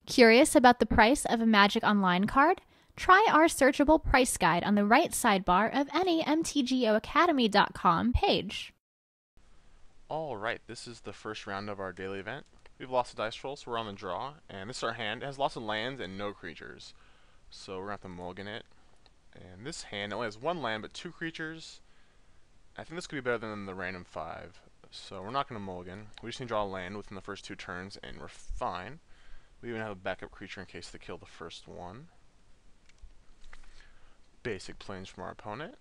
Curious about the price of a Magic Online card? Try our searchable price guide on the right sidebar of any mtgoacademy.com page. Alright, this is the first round of our daily event. We've lost a dice roll, so we're on the draw, and this is our hand. It has lots of lands and no creatures. So we're going to have to mulligan it. And this hand only has one land but two creatures. I think this could be better than the random 5. So we're not going to mulligan. We just need to draw a land within the first 2 turns, and we're fine. We even have a backup creature in case they kill the first one. Basic planes from our opponent.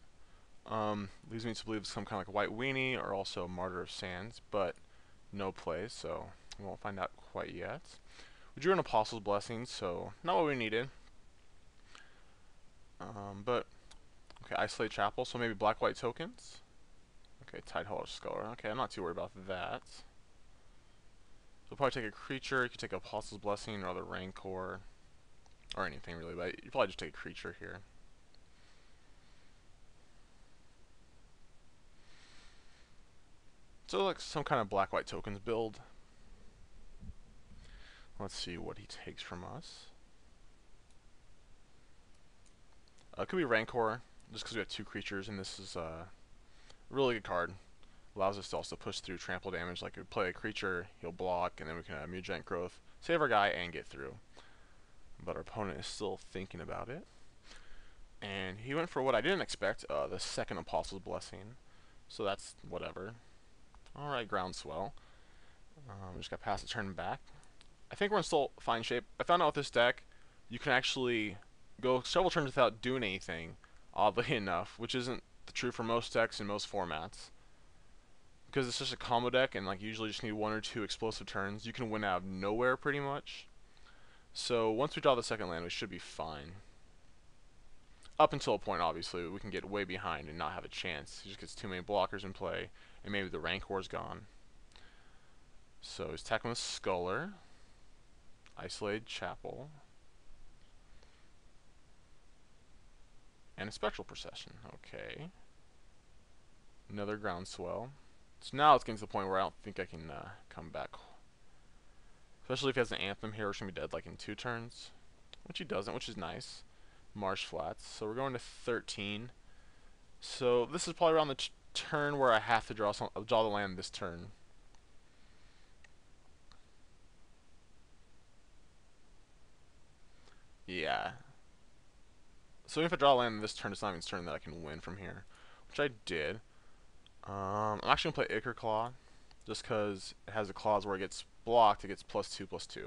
Leads me to believe it's some kind of like a white weenie or also Martyr of Sands, but no plays, so we won't find out quite yet. We drew an Apostle's Blessing, so not what we needed. But okay, Isolate Chapel, so maybe black-white tokens. Okay, Tidehollow Scholar. Okay, I'm not too worried about that. So we'll probably take a creature. You could take Apostle's Blessing or other Rancor, or anything really, but you probably just take a creature here. So like some kind of black-white tokens build. Let's see what he takes from us. It could be Rancor, just because we have 2 creatures, and this is a really good card. Allows us to also push through trample damage. Like, we play a creature, he'll block, and then we can have Mutagenic Growth, save our guy, and get through. But our opponent is still thinking about it. And he went for what I didn't expect, the second Apostle's Blessing. So that's whatever. Alright, Groundswell. We just got past the turn back. I think we're in still fine shape. I found out with this deck, you can actually go several turns without doing anything, oddly enough, which isn't true for most decks in most formats. Because it's just a combo deck, and like usually just need 1 or 2 explosive turns. You can win out of nowhere pretty much. So once we draw the second land, we should be fine. Up until a point, obviously, we can get way behind and not have a chance. He just gets too many blockers in play, and maybe the Rancor's gone. So he's attacking with Scholar, Isolated Chapel, and a Spectral Procession. Okay. Another Groundswell. So now it's getting to the point where I don't think I can come back. Especially if he has an Anthem here, we're going to be dead like in 2 turns. Which he doesn't, which is nice. Marsh Flats. So we're going to 13. So this is probably around the turn where I have to draw the land this turn. Yeah. So if I draw a land this turn, it's not even turn that I can win from here. Which I did. I'm actually going to play Ichor Claw, just because it has a clause where it gets blocked, it gets +2/+2.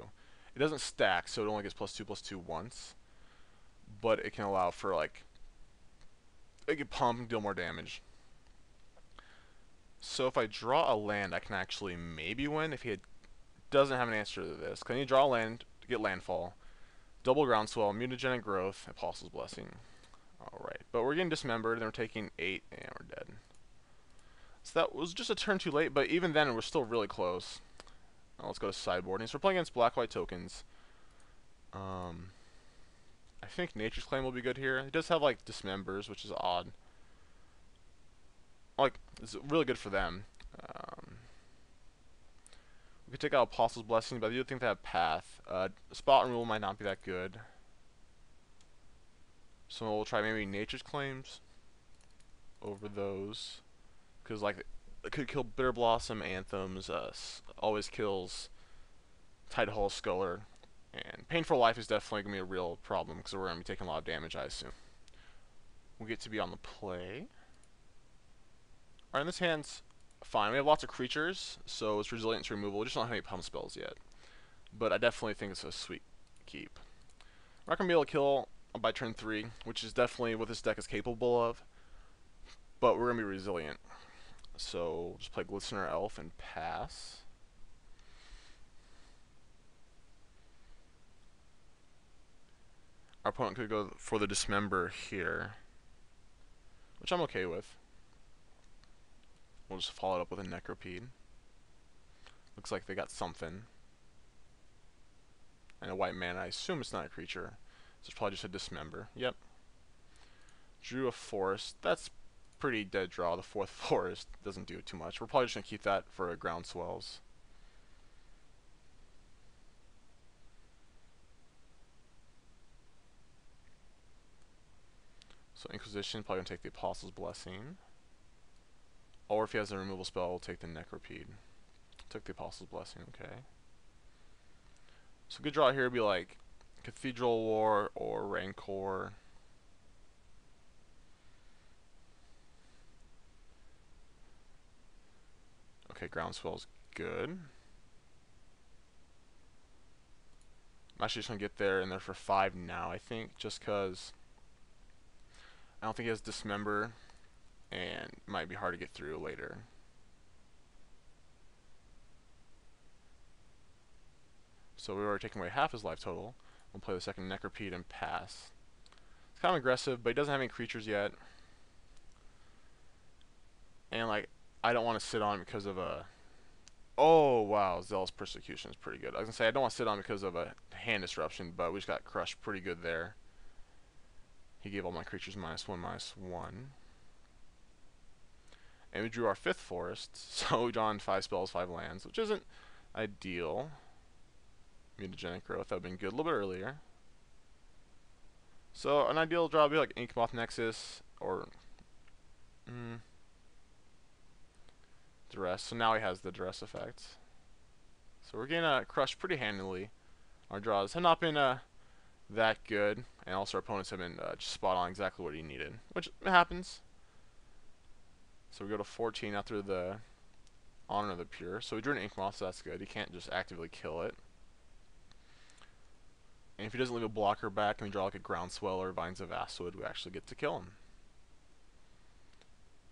It doesn't stack, so it only gets +2/+2 once, but it can allow for, like, it can pump and deal more damage. So if I draw a land, I can actually maybe win if he doesn't have an answer to this. Because I need to draw a land to get landfall, double Groundswell, Mutagenic Growth, Apostle's Blessing. Alright, but we're getting dismembered, and we're taking 8, and we're dead. So that was just a turn too late, but even then we're still really close. Now let's go to sideboarding. So we're playing against black-white tokens. I think Nature's Claim will be good here. It does have like Dismembers, which is odd. Like, it's really good for them. We could take out Apostle's Blessing, but I do think they have Path. Spot Removal might not be that good. So we'll try maybe Nature's Claims over those. Because, like, it could kill Bitter Blossom, Anthems, always kills Tidehollow Scholar, and Painful Life is definitely going to be a real problem, because we're going to be taking a lot of damage, I assume. We get to be on the play. Alright, and this hand's fine. We have lots of creatures, so it's resilient to removal. We just don't have any pump spells yet. But I definitely think it's a sweet keep. We're not going to be able to kill by turn 3, which is definitely what this deck is capable of, but we're going to be resilient. So we'll just play Glistener Elf and pass. Our opponent could go for the Dismember here, which I'm okay with. We'll just follow it up with a Necropede. Looks like they got something. And a white mana. I assume it's not a creature. So it's probably just a Dismember. Yep. Drew a Forest. That's pretty dead draw. The 4th Forest doesn't do too much. We're probably just going to keep that for Groundswells. So Inquisition, probably going to take the Apostle's Blessing. Or if he has a removal spell, we'll take the Necropede. Took the Apostle's Blessing, okay. So good draw here would be like Cathedral War or Rancor. Okay, Groundswell's good. I'm actually just going to get there and there for 5 now, I think, just because I don't think he has Dismember and it might be hard to get through later. So we've already taken away half his life total. We'll play the second Necropede and pass. It's kind of aggressive, but he doesn't have any creatures yet. And like, I don't want to sit on because of a... Oh, wow, Zealous Persecution is pretty good. I was going to say, I don't want to sit on because of a hand disruption, but we just got crushed pretty good there. He gave all my creatures -1/-1. And we drew our 5th forest, so we drawn 5 spells, 5 lands, which isn't ideal. Mutagenic Growth, that would have been good a little bit earlier. So an ideal draw would be like Inkmoth Nexus or Duress. So now he has the Duress effect. So we're getting crushed pretty handily. Our draws have not been that good, and also our opponents have been just spot on exactly what he needed, which happens. So we go to 14 after the Honor of the Pure. So we drew an Inkmoth, so that's good. He can't just actively kill it. And if he doesn't leave a blocker back and we draw like a Groundswell or Vines of Vastwood, we actually get to kill him.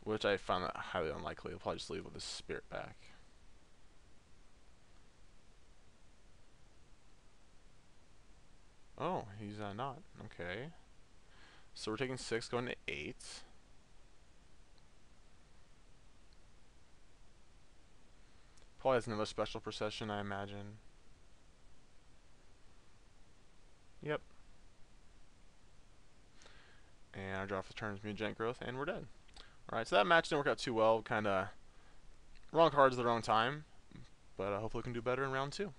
Which I find that highly unlikely. He'll probably just leave with his Spirit back. Oh, he's not. Okay. So we're taking 6, going to 8. Probably has another Special Procession, I imagine. Yep. And our draw for the turn is Mutagenic Growth, and we're dead. Alright, so that match didn't work out too well. Kind of wrong cards at the wrong time. But hopefully we can do better in round 2.